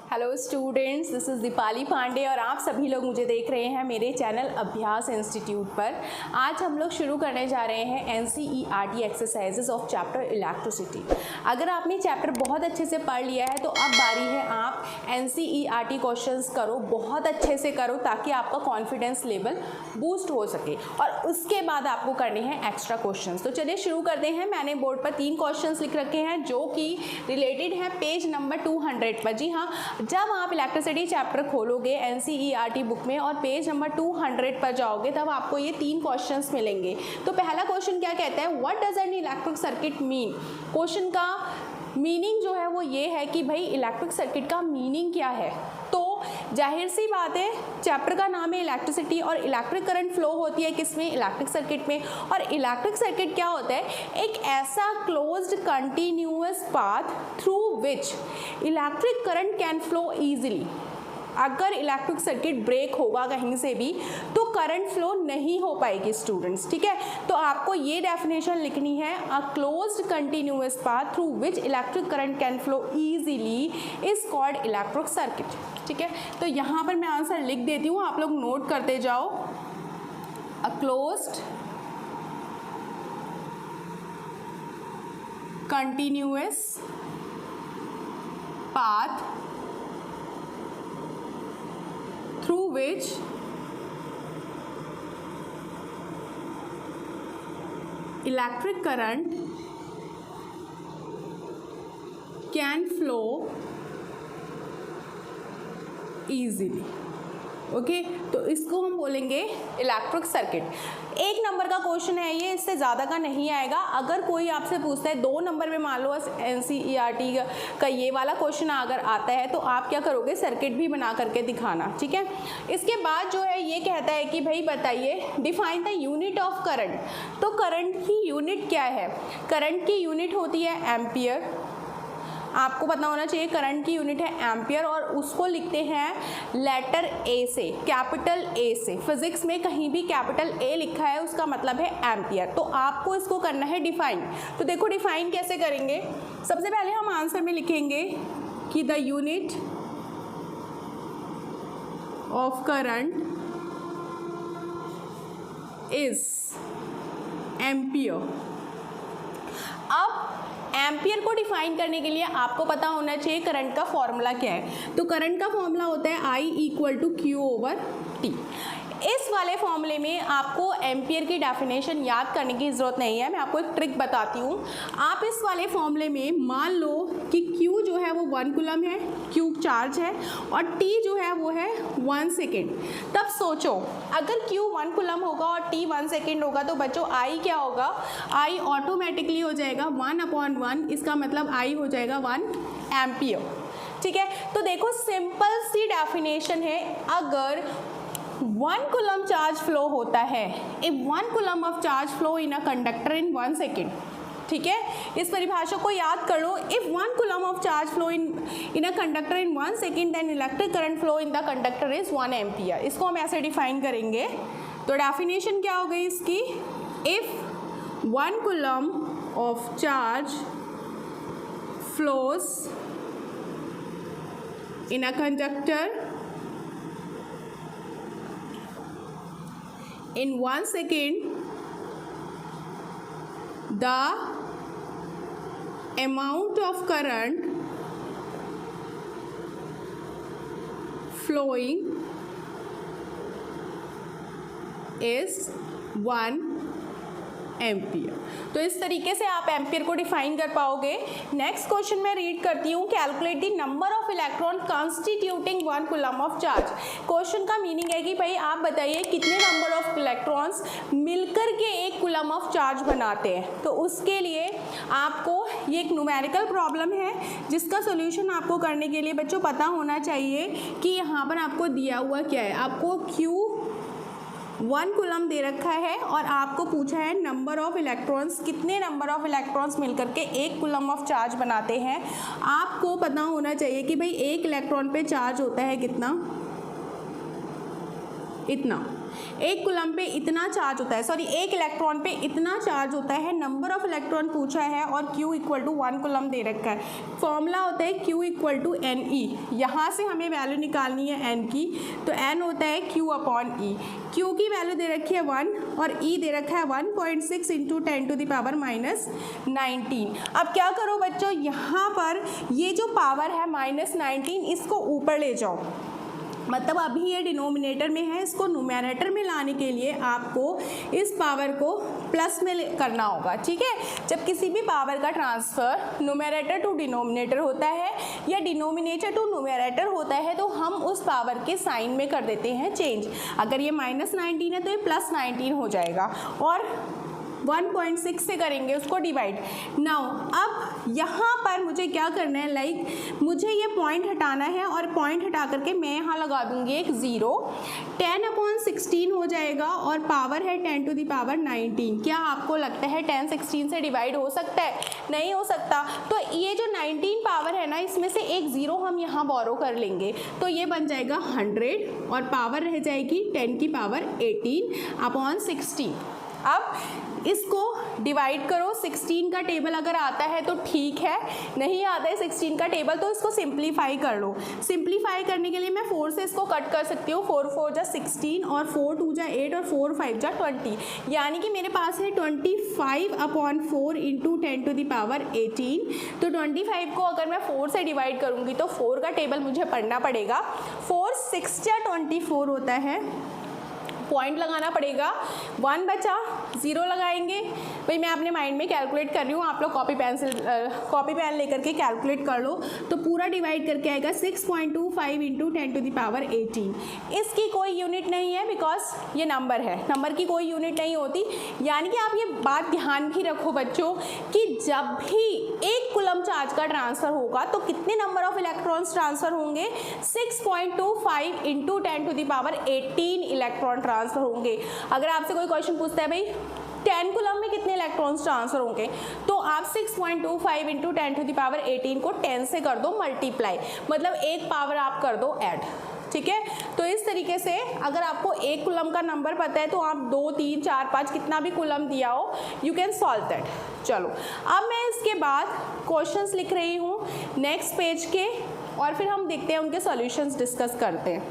Hello students, this is Deepali Pandey और आप सभी लोग मुझे देख रहे हैं मेरे चैनल अभ्यास इंस्टीट्यूट पर। आज हम लोग शुरू करने जा रहे हैं NCERT exercises of chapter electricity. अगर आपने चैप्टर बहुत अच्छे से पढ़ लिया है तो अब बारी है आप NCERT क्वेश्चंस करो, बहुत अच्छे से करो ताकि आपका कॉन्फिडेंस लेवल बूस्ट हो सके और उसके बाद आपको करने हैं एक्स्ट्रा क्वेश्चंस। तो चलिए शुरू करते हैं। मैंने बोर्ड पर 3 क्वेश्चंस लिख रखे हैं जो कि रिलेटेड हैं पेज नंबर 200 पर। जी हाँ, जब आप इलेक्ट्रिसिटी चैप्टर खोलोगे NCERT बुक में और पेज नंबर 200 पर जाओगे तब आपको ये 3 क्वेश्चंस मिलेंगे। तो पहला क्वेश्चन क्या कहता है, what does an electric circuit mean. Question का मीनिंग जो है वो ये है कि भाई इलेक्ट्रिक सर्किट का मीनिंग क्या है। तो जाहिर सी बात है, चैप्टर का नाम है इलेक्ट्रिसिटी और इलेक्ट्रिक करंट फ्लो होती है किसमें, इलेक्ट्रिक सर्किट में। और इलेक्ट्रिक सर्किट क्या होता है, एक ऐसा closed continuous path through which electric current can flow easily. अगर इलेक्ट्रिक सर्किट ब्रेक होगा कहीं से भी तो करंट फ्लो नहीं हो पाएगी स्टूडेंट्स, ठीक है। तो आपको ये डेफिनेशन लिखनी है, a closed continuous path through which electric current can flow easily is called electric circuit, ठीक है। तो यहाँ पर मैं आंसर लिख देती हूँ, आप लोग नोट करते जाओ। A closed continuous path through which electric current can flow easily। Okay, तो इसको हम बोलेंगे इलेक्ट्रिक सर्किट। 1 नंबर का क्वेश्चन है ये, इससे ज़्यादा का नहीं आएगा। अगर कोई आपसे पूछता है 2 नंबर में, मान लो NCERT का ये वाला क्वेश्चन अगर आता है तो आप क्या करोगे, सर्किट भी बना करके दिखाना, ठीक है। इसके बाद जो है ये कहता है कि भाई बताइए define the unit of current. तो करंट की यूनिट क्या है, करंट की यूनिट होती है एम्पियर। आपको पता होना चाहिए करंट की यूनिट है एम्पियर और उसको लिखते हैं लेटर ए से, कैपिटल ए से। फिजिक्स में कहीं भी कैपिटल ए लिखा है उसका मतलब है एम्पियर। तो आपको इसको करना है डिफाइन। तो देखो डिफाइन कैसे करेंगे, सबसे पहले हम आंसर में लिखेंगे कि the unit of current is ampere. अब एम्पियर को डिफाइन करने के लिए आपको पता होना चाहिए करंट का फॉर्मूला क्या है। तो करंट का फॉर्मूला होता है I=Q/T। इस वाले फॉर्मूले में आपको एम्पियर की डेफिनेशन याद करने की ज़रूरत नहीं है, मैं आपको एक ट्रिक बताती हूँ। आप इस वाले फॉर्मूले में मान लो कि Q जो है वो 1 कूलम है, Q चार्ज है और T जो है वो है 1 सेकेंड। तब सोचो अगर Q 1 कूलम होगा और T 1 सेकेंड होगा तो बच्चों I क्या होगा, I ऑटोमेटिकली हो जाएगा 1/1, इसका मतलब I हो जाएगा 1 एम्पियर, ठीक है। तो देखो सिंपल सी डेफिनेशन है, अगर 1 कूलम चार्ज फ्लो होता है, if 1 coulomb of charge flow in a conductor in 1 second, ठीक है। इस परिभाषा को याद कर लो, if 1 coulomb of charge flow in a conductor in 1 second then electric current flow in the conductor is 1 ampere. इसको हम ऐसे डिफाइन करेंगे। तो डेफिनेशन क्या हो गई इसकी, if 1 coulomb of charge flows in a conductor in 1 second, the amount of current flowing is 1 ampere. तो इस तरीके से आप एम्पियर को डिफाइन कर पाओगे। नेक्स्ट क्वेश्चन मैं रीड करती हूँ, calculate the number of electron constituting 1 coulomb of charge. Question का मीनिंग है कि भाई आप बताइए कितने नंबर ऑफ इलेक्ट्रॉन्स मिलकर के 1 कूलम ऑफ चार्ज बनाते हैं। तो उसके लिए आपको ये एक न्यूमेरिकल प्रॉब्लम है जिसका सोल्यूशन आपको करने के लिए बच्चों पता होना चाहिए कि यहाँ पर आपको दिया हुआ क्या है। आपको Q 1 कूलम दे रखा है और आपको पूछा है नंबर ऑफ इलेक्ट्रॉन्स, कितने नंबर ऑफ इलेक्ट्रॉन्स मिलकर के 1 कूलम ऑफ चार्ज बनाते हैं। आपको पता होना चाहिए कि भाई 1 इलेक्ट्रॉन पे चार्ज होता है कितना, इतना। एक कूलम पे इतना चार्ज होता है, सॉरी एक इलेक्ट्रॉन पे इतना चार्ज होता है, नंबर ऑफ इलेक्ट्रॉन पूछा है और Q इक्वल टू 1 कूलम दे रखा है। फॉर्मूला होता है Q इक्वल टू NE, यहाँ से हमें वैल्यू निकालनी है N की, तो N होता है Q अपॉन E। Q की वैल्यू दे रखी है 1 और E दे रखा है 1.6 इंटू 10 टू द पावर -19। अब क्या करो बच्चों, यहाँ पर ये जो पावर है -19 इसको ऊपर ले जाओ, मतलब अभी ये डिनोमिनेटर में है, इसको न्यूमरेटर में लाने के लिए आपको इस पावर को प्लस में करना होगा। ठीक है, जब किसी भी पावर का ट्रांसफ़र न्यूमरेटर टू डिनोमिनेटर होता है या डिनोमिनेटर टू न्यूमरेटर होता है तो हम उस पावर के साइन में कर देते हैं चेंज। अगर ये -19 है तो ये +19 हो जाएगा और 1.6 से करेंगे उसको डिवाइड। नाउ अब यहाँ पर मुझे क्या करना है, लाइक मुझे ये पॉइंट हटाना है और पॉइंट हटा करके मैं यहाँ लगा दूँगी एक 0। 10/16 हो जाएगा और पावर है 10 टू द पावर 19। क्या आपको लगता है 10 16 से डिवाइड हो सकता है? नहीं हो सकता। तो ये जो 19 पावर है ना, इसमें से एक 0 हम यहाँ बोरो कर लेंगे, तो ये बन जाएगा 100 और पावर रह जाएगी 10 की पावर 18/16। अब इसको डिवाइड करो। 16 का टेबल अगर आता है तो ठीक है, नहीं आता है 16 का टेबल तो इसको सिंप्लीफाई कर लो। सिंप्लीफाई करने के लिए मैं 4 से इसको कट कर सकती हूँ। 4 4 जा 16 और 4 2 जा 8 और 4 5 जा 20, यानी कि मेरे पास है 25/4 इंटू 10 टू द पावर 18। तो 25 को अगर मैं 4 से डिवाइड करूँगी तो 4 का टेबल मुझे पढ़ना पड़ेगा। 4 6 जा 24 होता है, पॉइंट लगाना पड़ेगा, 1 बचा, 0 लगाएंगे। भाई मैं अपने माइंड में कैलकुलेट कर रही हूँ, आप लोग कॉपी पेन लेकर के कैलकुलेट कर लो। तो पूरा डिवाइड करके आएगा 6.25 इंटू 10 टू द पावर 18। इसकी कोई यूनिट नहीं है बिकॉज ये नंबर है, नंबर की कोई यूनिट नहीं होती। यानी कि आप ये बात ध्यान भी रखो बच्चों कि जब भी 1 कूलम चार्ज का ट्रांसफ़र होगा तो कितने नंबर ऑफ इलेक्ट्रॉन्स ट्रांसफ़र होंगे? 6.25 into 10 to the power 18 electron transfer होंगे। अगर आपसे कोई क्वेश्चन पूछता है भाई 10 कूलम में कितने इलेक्ट्रॉन्स ट्रांसफर होंगे, तो आप 6.25 इंटू 10 टू द पावर 18 को 10 से कर दो मल्टीप्लाई, मतलब एक पावर आप कर दो ऐड। ठीक है, तो इस तरीके से अगर आपको 1 कूलम का नंबर पता है तो आप 2 3 4 5 कितना भी कूलम दिया हो यू कैन सॉल्व दैट। चलो अब मैं इसके बाद क्वेश्चंस लिख रही हूँ नेक्स्ट पेज के और फिर हम देखते हैं उनके सॉल्यूशंस डिस्कस करते हैं।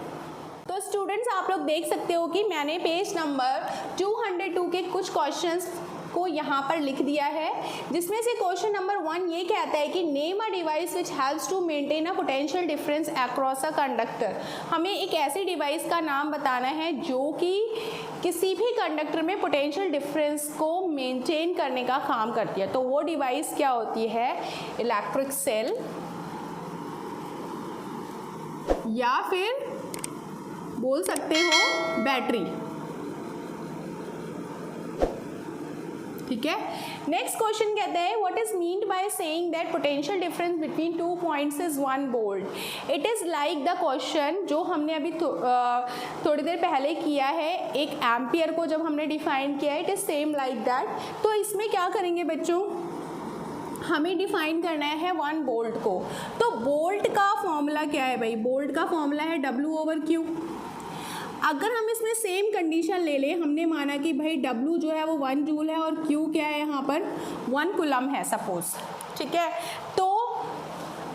तो स्टूडेंट्स आप लोग देख सकते हो कि मैंने पेज नंबर 202 के कुछ क्वेश्चंस को यहाँ पर लिख दिया है, जिसमें से क्वेश्चन नंबर 1 ये कहता है कि name a device which helps to maintain a potential difference across a conductor. हमें एक ऐसी डिवाइस का नाम बताना है जो कि किसी भी कंडक्टर में पोटेंशियल डिफरेंस को मेंटेन करने का काम करती है। तो वो डिवाइस क्या होती है? इलेक्ट्रिक सेल या फिर बोल सकते हो बैटरी। ठीक है, नेक्स्ट क्वेश्चन कहते हैं what is meant by saying that potential difference between 2 points is 1 volt. It is like the question जो हमने अभी थोड़ी देर पहले किया है, एक एम्पियर को जब हमने डिफाइन किया है, it is same like that. तो इसमें क्या करेंगे बच्चों, हमें डिफाइन करना है 1 वोल्ट को। तो वोल्ट का फॉर्मूला क्या है भाई? वोल्ट का फॉर्मूला है W/Q। अगर हम इसमें सेम कंडीशन ले लें, हमने माना कि भाई W जो है वो 1 जूल है और Q क्या है यहाँ पर 1 कूलम है सपोज। ठीक है, तो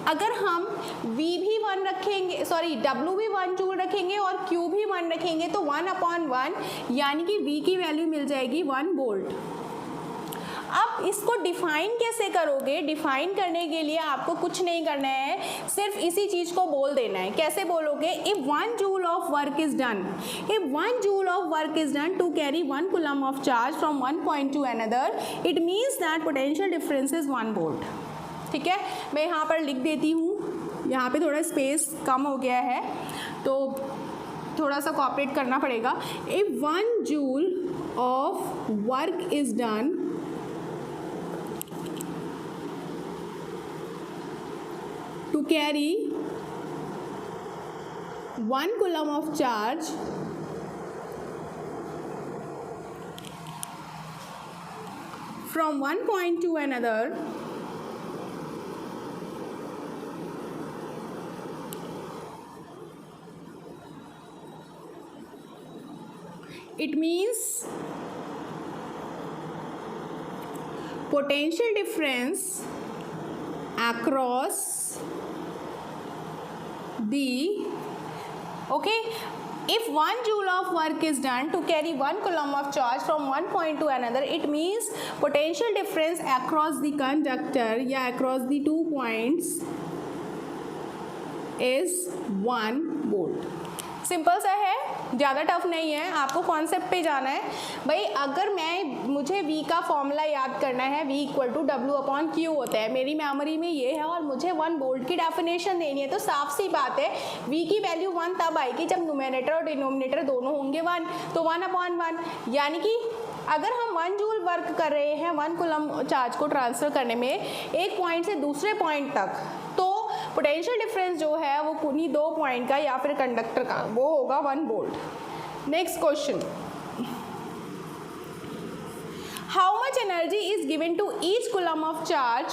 अगर हम V भी 1 रखेंगे, सॉरी W भी 1 जूल रखेंगे और Q भी 1 रखेंगे तो 1/1 यानी कि V की वैल्यू मिल जाएगी 1 वोल्ट। अब इसको डिफाइन कैसे करोगे? डिफाइन करने के लिए आपको कुछ नहीं करना है, सिर्फ इसी चीज़ को बोल देना है। कैसे बोलोगे? If 1 joule of work is done, if 1 joule of work is done to carry 1 coulomb of charge from 1 point to another, it means that potential difference is 1 volt. ठीक है, मैं यहाँ पर लिख देती हूँ, यहाँ पे थोड़ा स्पेस कम हो गया है तो थोड़ा सा कोऑपरेट करना पड़ेगा। If 1 joule of work is done to carry 1 coulomb of charge from one point to another, It means potential difference across the, okay, if 1 joule of work is done to carry 1 coulomb of charge from one point to another, it means potential difference across the conductor या across the 2 points is 1 volt. Simple सा है, ज़्यादा tough नहीं है, आपको concept पे जाना है भाई। अगर मुझे V का फॉर्मूला याद करना है, V इक्वल टू W/Q होता है, मेरी मेमोरी में ये है और मुझे 1 वोल्ट की डेफिनेशन देनी है, तो साफ सी बात है V की वैल्यू 1 तब आएगी जब न्यूमरेटर और डिनोमिनेटर दोनों होंगे 1, तो 1/1, यानी कि अगर हम 1 जूल वर्क कर रहे हैं 1 कूलम चार्ज को ट्रांसफ़र करने में एक पॉइंट से दूसरे पॉइंट तक, तो पोटेंशियल डिफरेंस जो है वो उन्हीं 2 पॉइंट का या फिर कंडक्टर का वो होगा 1 volt. Next question, how much energy is given to each coulomb of charge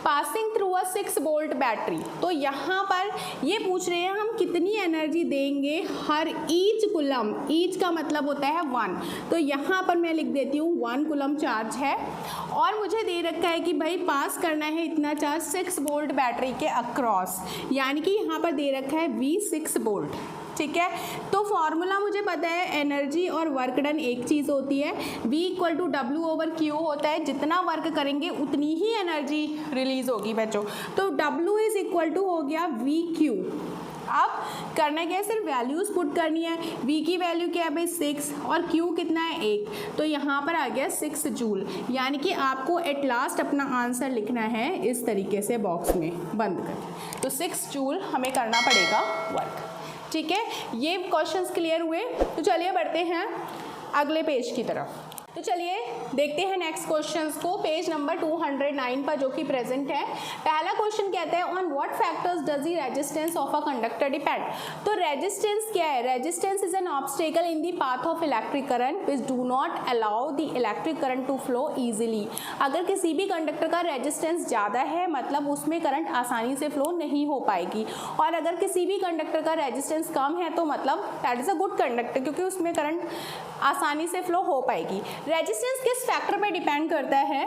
passing through a 6 volt battery. तो यहाँ पर ये पूछ रहे हैं हम कितनी एनर्जी देंगे हर ईच कूलम, ईच का मतलब होता है 1, तो यहाँ पर मैं लिख देती हूँ 1 कूलम चार्ज है और मुझे दे रखा है कि भाई पास करना है इतना चार्ज 6 वोल्ट बैटरी के अक्रॉस, यानी कि यहाँ पर दे रखा है V 6 वोल्ट, ठीक है। तो फॉर्मूला मुझे पता है, एनर्जी और वर्क डन एक चीज़ होती है, V इक्वल टू W/Q होता है, जितना वर्क करेंगे उतनी ही एनर्जी रिलीज होगी बच्चों। तो W इज इक्वल टू हो गया VQ। अब करना क्या है, सिर्फ वैल्यूज़ पुट करनी है। V की वैल्यू क्या है भाई 6 और Q कितना है 1, तो यहाँ पर आ गया 6 जूल, यानी कि आपको एट लास्ट अपना आंसर लिखना है इस तरीके से बॉक्स में बंद कर, तो 6 जूल हमें करना पड़ेगा वर्क, ठीक है। ये क्वेश्चंस क्लियर हुए, तो चलिए बढ़ते हैं अगले पेज की तरफ। तो चलिए देखते हैं नेक्स्ट क्वेश्चंस को, पेज नंबर 209 पर जो कि प्रेजेंट है। पहला क्वेश्चन कहता है on what factors does the resistance of a conductor depend. तो रेजिस्टेंस क्या है, resistance is an obstacle in the path of electric current which do not allow the electric current to flow easily. अगर किसी भी conductor का resistance ज़्यादा है मतलब उसमें करंट आसानी से फ्लो नहीं हो पाएगी, और अगर किसी भी कंडक्टर का रेजिस्टेंस कम है तो मतलब that is a good conductor, क्योंकि उसमें करंट आसानी से फ्लो हो पाएगी। रेजिस्टेंस किस फैक्टर पे डिपेंड करता है,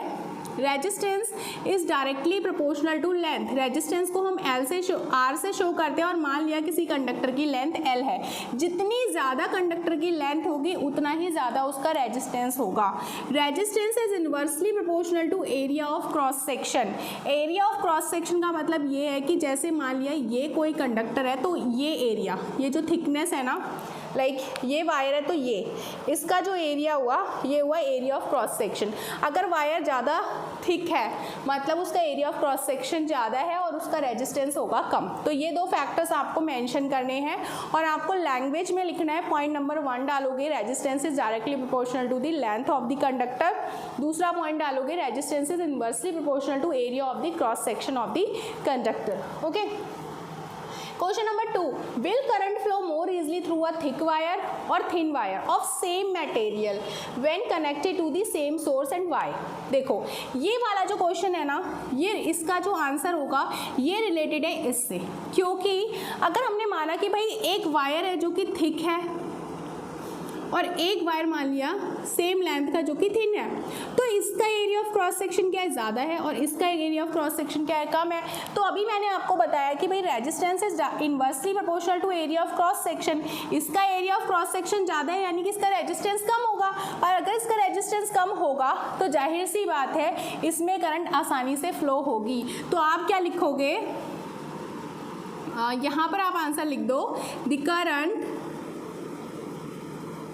resistance is directly proportional to length. Resistance को हम L से R से शो करते हैं, और मान लिया किसी कंडक्टर की लेंथ L है, जितनी ज़्यादा कंडक्टर की लेंथ होगी उतना ही ज़्यादा उसका रेजिस्टेंस होगा। Resistance is inversely proportional to area of cross section. Area of cross section का मतलब ये है कि जैसे मान लिया ये कोई कंडक्टर है, तो ये एरिया, ये जो थिकनेस है ना, लाइक ये वायर है तो ये इसका जो एरिया हुआ ये हुआ एरिया ऑफ क्रॉस सेक्शन। अगर वायर ज़्यादा थिक है मतलब उसका एरिया ऑफ क्रॉस सेक्शन ज़्यादा है और उसका रेजिस्टेंस होगा कम। तो ये 2 फैक्टर्स आपको मेंशन करने हैं और आपको लैंग्वेज में लिखना है। पॉइंट नंबर 1 डालोगे resistance is directly proportional to the length of the conductor. दूसरा पॉइंट डालोगे resistance is inversely proportional to area of the cross section of the conductor. Okay, question number 2, will current flow more easily through a thick wire or thin wire of same material when connected to the same source and why। देखो ये वाला जो question है ना, ये इसका जो answer होगा ये रिलेटेड है इससे, क्योंकि अगर हमने माना कि भाई एक वायर है जो कि थिक है और एक वायर मान लिया सेम लेंथ का जो कि थिन है, तो इसका एरिया ऑफ क्रॉस सेक्शन क्या है, ज़्यादा है, और इसका एरिया ऑफ क्रॉस सेक्शन क्या है, कम है। तो अभी मैंने आपको बताया कि भाई resistance is inversely proportional to area of cross section. इसका एरिया ऑफ क्रॉस सेक्शन ज़्यादा है यानी कि इसका रेजिस्टेंस कम होगा, और अगर इसका रेजिस्टेंस कम होगा तो जाहिर सी बात है इसमें करंट आसानी से फ्लो होगी। तो आप क्या लिखोगे, यहाँ पर आप आंसर लिख दो, the current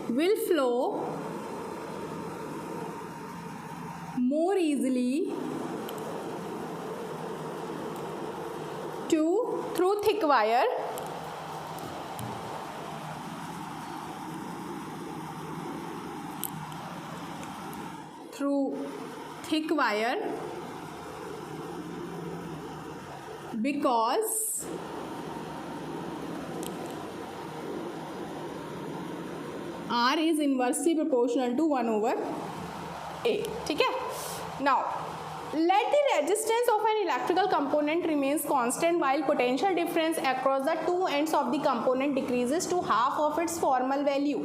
will flow more easily through thick wire because R is inversely proportional to 1/A। ठीक है, now let the resistance of an electrical component remains constant while potential difference across the 2 ends of the component decreases to half of its formal value।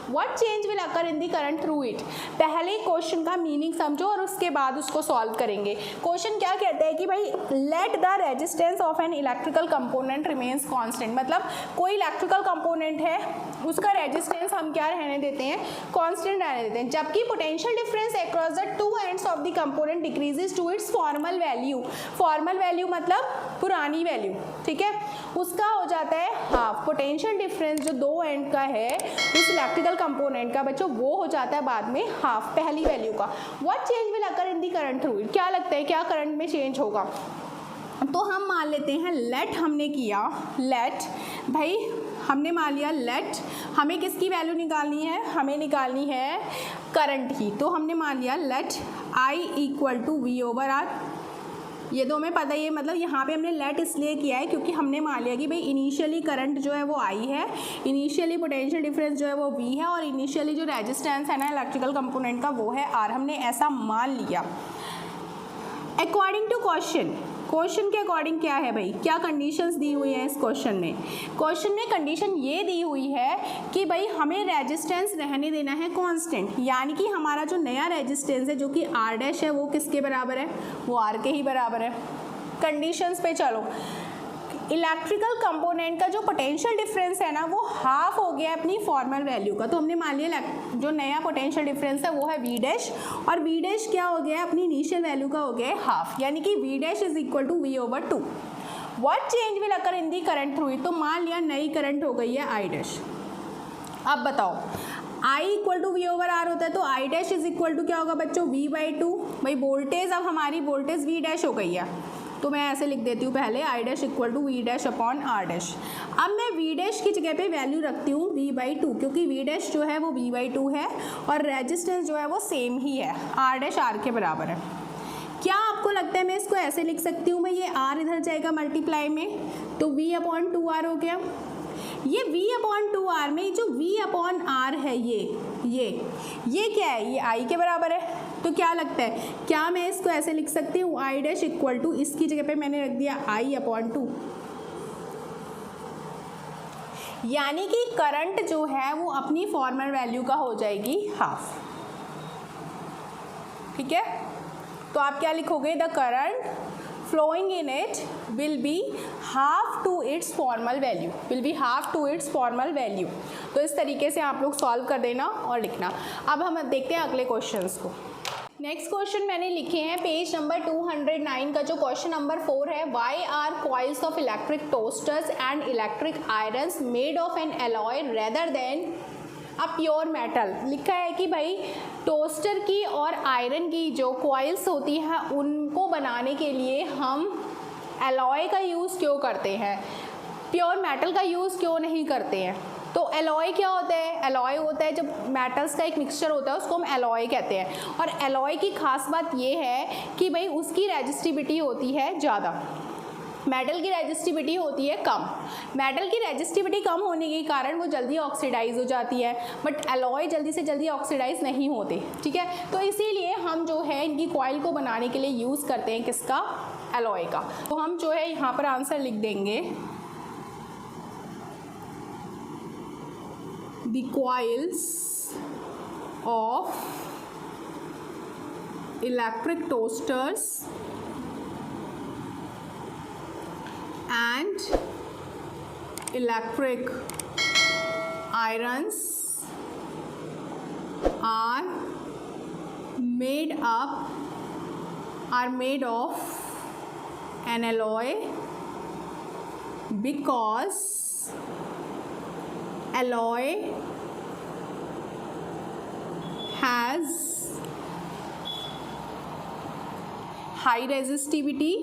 What change will occur in the current through it. पहले question का meaning समझो और उसके बाद उसको solve करेंगे। Question क्या कहते हैं कि भाई let the resistance of an electrical component remains constant, मतलब कोई इलेक्ट्रिकल कंपोनेंट है उसका रेजिस्टेंस हम क्या रहने देते हैं, कांस्टेंट रहने देते हैं, जबकि potential difference across the two ends of the component decreases to its formal value. Formal value मतलब पुरानी वैल्यू, ठीक है, उसका हो जाता है हाफ। पोटेंशियल डिफरेंस जो दो एंड का है उस इलेक्ट्रिकल कंपोनेंट का बच्चों वो हो जाता है बाद में हाफ पहली वैल्यू का। What change will occur in the current through it, क्या लगता है क्या करंट में चेंज होगा। तो हम मान लेते हैं लेट हमने किया, लेट भाई हमने मान लिया लेट, हमें किसकी वैल्यू निकालनी है, हमें निकालनी है करंट की। तो हमने मान लिया let I equal to V over R, ये तो हमें पता ही है, मतलब यहाँ पे हमने लेट इसलिए किया है क्योंकि हमने मान लिया कि भाई इनिशियली करंट जो है वो आई है, इनिशियली पोटेंशियल डिफरेंस जो है वो वी है और इनिशियली जो रेजिस्टेंस है ना इलेक्ट्रिकल कंपोनेंट का वो है आर, हमने ऐसा मान लिया। अकॉर्डिंग टू क्वेश्चन के अकॉर्डिंग क्या है भाई, क्या कंडीशंस दी हुई है इस क्वेश्चन में। क्वेश्चन में कंडीशन ये दी हुई है कि भाई हमें रेजिस्टेंस रहने देना है कांस्टेंट, यानी कि हमारा जो नया रेजिस्टेंस है जो कि आर डैश है वो किसके बराबर है, वो आर के ही बराबर है। कंडीशंस पे चलो, इलेक्ट्रिकल कंपोनेंट का जो पोटेंशियल डिफरेंस है ना वो हाफ हो गया अपनी फॉर्मल वैल्यू का। तो हमने मान लिया जो नया पोटेंशियल डिफरेंस है वो है वी डैश, और वी डैश क्या हो गया अपनी इनिशियल वैल्यू का हो गया है हाफ, यानी कि V dash is equal to V over 2। What change will occur in the current through it, तो मान लिया नई करंट हो गई है आई डैश। अब बताओ I equal to V over R होता है तो I dash is equal to क्या होगा बच्चों, वी बाई 2। भाई वोल्टेज, अब हमारी वोल्टेज वी डैश हो गई है तो मैं ऐसे लिख देती हूँ पहले I dash equal to V dash upon R dash. अब मैं वी डैश की जगह पे वैल्यू रखती हूँ वी बाई 2, क्योंकि वी डैश जो है वो वी बाई 2 है और रेजिस्टेंस जो है वो सेम ही है, आर डैश आर के बराबर है। क्या आपको लगता है मैं इसको ऐसे लिख सकती हूँ, मैं ये आर इधर जाएगा मल्टीप्लाई में तो वी अपॉन 2 आर हो गया। ये v अपॉन 2 आर में जो v अपॉन आर है ये क्या है, ये i के बराबर है। तो क्या लगता है, क्या मैं इसको ऐसे लिख सकती हूँ आई डैश इक्वल टू, इसकी जगह पे मैंने रख दिया i अपॉन 2, यानी कि करंट जो है वो अपनी फॉर्मल वैल्यू का हो जाएगी हाफ। ठीक है, तो आप क्या लिखोगे, the current flowing in it will be half to its formal value, will be half to its formal value। तो इस तरीके से आप लोग सॉल्व कर देना और लिखना। अब हम देखते हैं अगले क्वेश्चंस को। नेक्स्ट क्वेश्चन मैंने लिखे हैं पेज नंबर 209 का जो क्वेश्चन नंबर 4 है, why are coils of electric toasters and electric irons made of an alloy rather than a pure metal. लिखा है कि भाई टोस्टर की और आयरन की जो कॉइल्स होती हैं उनको बनाने के लिए हम एलॉय का यूज़ क्यों करते हैं, प्योर मेटल का यूज़ क्यों नहीं करते हैं। तो एलॉय क्या होता है, एलॉय होता है जब मेटल्स का एक मिक्सचर होता है उसको हम एलॉय कहते हैं। और एलॉय की खास बात ये है कि भाई उसकी रेजिस्टिविटी होती है ज़्यादा, मेटल की रेजिस्टिविटी होती है कम। मेटल की रेजिस्टिविटी कम होने के कारण वो जल्दी ऑक्सीडाइज हो जाती है, बट एलॉय जल्दी से जल्दी ऑक्सीडाइज नहीं होते। ठीक है, तो इसीलिए हम जो है इनकी कॉइल को बनाने के लिए यूज़ करते हैं किसका, एलॉय का। तो हम जो है यहाँ पर आंसर लिख देंगे, the coils of electric toasters and electric irons are made of an alloy because alloy has high resistivity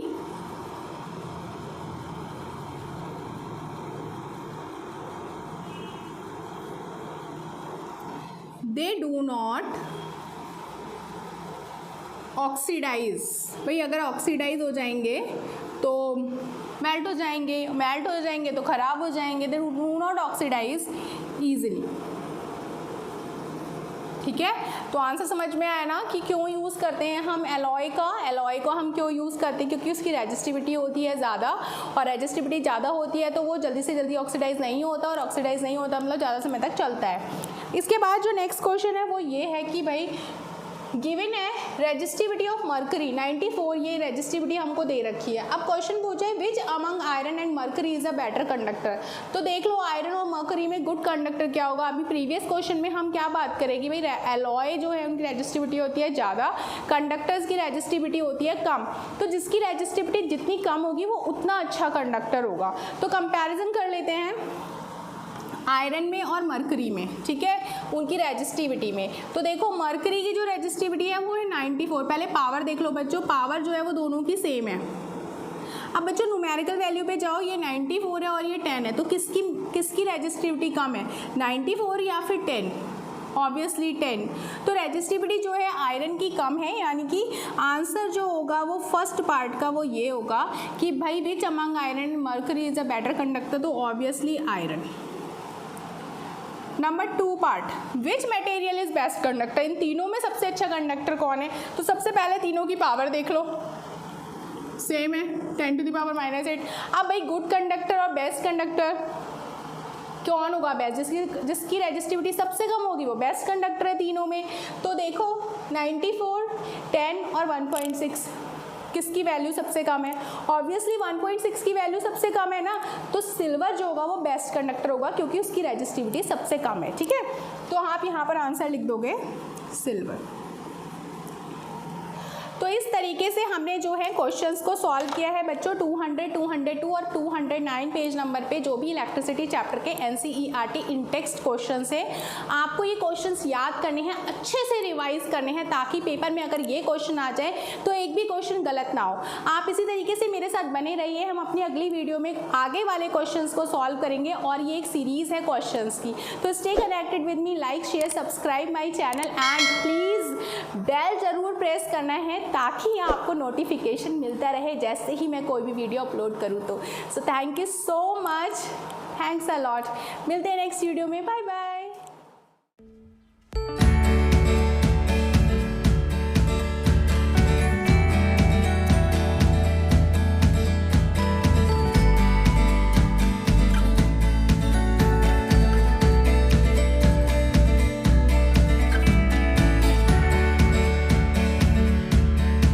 they do not oxidise. भाई अगर ऑक्सीडाइज हो जाएंगे तो मेल्ट हो जाएंगे तो ख़राब हो जाएंगे, they do not oxidise easily. ठीक है, तो आंसर समझ में आया ना कि क्यों यूज़ करते हैं हम एलॉय को हम क्यों यूज़ करते हैं, क्योंकि उसकी रेजिस्टिविटी होती है ज़्यादा, और रेजिस्टिविटी ज़्यादा होती है तो वो जल्दी से जल्दी ऑक्सीडाइज नहीं होता, और ऑक्सीडाइज नहीं होता मतलब ज़्यादा समय तक चलता है। इसके बाद जो नेक्स्ट क्वेश्चन है वो ये है कि भाई गिवन है रेजिस्टिविटी ऑफ मर्करी 94, ये रेजिस्टिविटी हमको दे रखी है। अब क्वेश्चन पूछे विच among iron and mercury is a better conductor. तो देख लो आयरन और मर्करी में गुड कंडक्टर क्या होगा। अभी प्रीवियस क्वेश्चन में हम क्या बात करेंगे, भाई एलॉय जो है उनकी रेजिस्टिविटी होती है ज़्यादा, कंडक्टर्स की रेजिस्टिविटी होती है कम। तो जिसकी रेजिस्टिविटी जितनी कम होगी वो उतना अच्छा कंडक्टर होगा। तो कंपेरिजन कर लेते हैं आयरन में और मरकरी में, ठीक है, उनकी रेजिस्टिविटी में। तो देखो मरकरी की जो रेजिस्टिविटी है वो है 94। पहले पावर देख लो बच्चों, पावर जो है वो दोनों की सेम है। अब बच्चों न्यूमेरिकल वैल्यू पे जाओ, ये 94 है और ये 10 है, तो किसकी रेजिस्टिविटी कम है, 94 या फिर 10? ऑब्वियसली 10। तो रेजिस्टिविटी जो है आयरन की कम है, यानी कि आंसर जो होगा वो फर्स्ट पार्ट का वो ये होगा कि भाई which among iron and mercury is a better conductor, तो obviously iron. Number 2 part, which material is best conductor, इन तीनों में सबसे अच्छा कंडक्टर कौन है। तो सबसे पहले तीनों की पावर देख लो, सेम है 10 to the power -8। अब भाई गुड कंडक्टर और बेस्ट कंडक्टर कौन होगा, बेस्ट जिसकी रेजिस्टिविटी सबसे कम होगी वो बेस्ट कंडक्टर है तीनों में। तो देखो 94, 10 और 1.6 किसकी वैल्यू सबसे कम है, ऑब्वियसली 1.6 की वैल्यू सबसे कम है ना, तो सिल्वर जो होगा वो बेस्ट कंडक्टर होगा क्योंकि उसकी रेजिस्टिविटी सबसे कम है। ठीक है, तो आप यहाँ पर आंसर लिख दोगे सिल्वर। तो इस तरीके से हमने जो है क्वेश्चंस को सॉल्व किया है बच्चों। 200, 202 और 209 पेज नंबर पे जो भी इलेक्ट्रिसिटी चैप्टर के NCERT इन टेक्स्ट क्वेश्चंस है, आपको ये क्वेश्चंस याद करने हैं, अच्छे से रिवाइज करने हैं, ताकि पेपर में अगर ये क्वेश्चन आ जाए तो एक भी क्वेश्चन गलत ना हो। आप इसी तरीके से मेरे साथ बने रहिए, हम अपनी अगली वीडियो में आगे वाले क्वेश्चन को सॉल्व करेंगे और ये एक सीरीज़ है क्वेश्चन की। तो stay connected with me, like share subscribe my channel and please bell ज़रूर प्रेस करना है ताकि आपको नोटिफिकेशन मिलता रहे जैसे ही मैं कोई भी वीडियो अपलोड करूँ तो। So thank you so much, thanks a lot. मिलते हैं नेक्स्ट वीडियो में, बाय बाय।